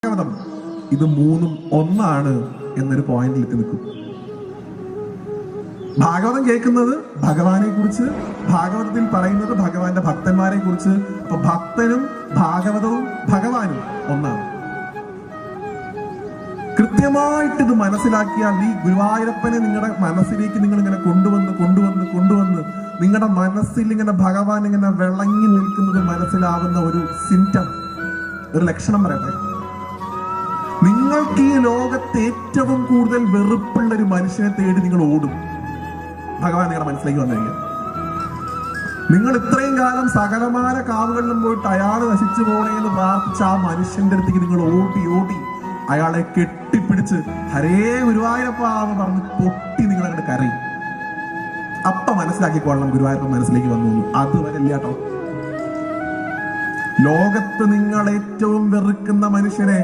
ഭാഗവതം ഇത് മൂന്നും ഒന്നാണ് എന്നൊരു പോയിന്റിൽ എത്തി നിൽക്കും. ഭാഗവതം കേൾക്കുന്നത് ഭഗവാനെ കുറിച്ച്, ഭാഗവതത്തിൽ പറയുന്നത് ഭഗവാന്റെ ഭക്തന്മാരെ കുറിച്ച്. അപ്പൊ ഭക്തനും ഭാഗവതവും ഭഗവാനും ഒന്നാണ്. കൃത്യമായിട്ട് ഇത് മനസ്സിലാക്കിയാൽ ഈ ഗുരുവായൂരപ്പനെ നിങ്ങളുടെ മനസ്സിലേക്ക് നിങ്ങൾ ഇങ്ങനെ കൊണ്ടുവന്ന് നിങ്ങളുടെ മനസ്സിൽ ഇങ്ങനെ ഭഗവാൻ ഇങ്ങനെ വിളങ്ങി നിൽക്കുന്നത് മനസ്സിലാവുന്ന ഒരു സിംറ്റം, ഒരു ലക്ഷണം പറയട്ടെ. നിങ്ങൾക്ക് ഈ ലോകത്ത് ഏറ്റവും കൂടുതൽ വെറുപ്പുള്ള ഒരു മനുഷ്യനെ തേടി നിങ്ങൾ ഓടും. ഭഗവാൻ നിങ്ങളുടെ മനസ്സിലേക്ക് വന്നു കഴിഞ്ഞാൽ നിങ്ങൾ ഇത്രയും കാലം സകലമാന കാവുകളിലും പോയിട്ട് അയാൾ നശിച്ചു പോണേന്ന് പ്രാർത്ഥിച്ച ആ മനുഷ്യന്റെ അടുത്തേക്ക് നിങ്ങൾ ഓടി അയാളെ കെട്ടിപ്പിടിച്ച് ഹരേ ഗുരുവായൂരപ്പ എന്ന് പറഞ്ഞ് പൊട്ടി നിങ്ങൾ അങ്ങോട്ട് കരയും. അപ്പ മനസ്സിലാക്കിക്കൊള്ളണം ഗുരുവായൂരപ്പൻ മനസ്സിലേക്ക് വന്നു. അതുവരെ ഇല്ല കേട്ടോ. ലോകത്ത് നിങ്ങൾ ഏറ്റവും വെറുക്കുന്ന മനുഷ്യനെ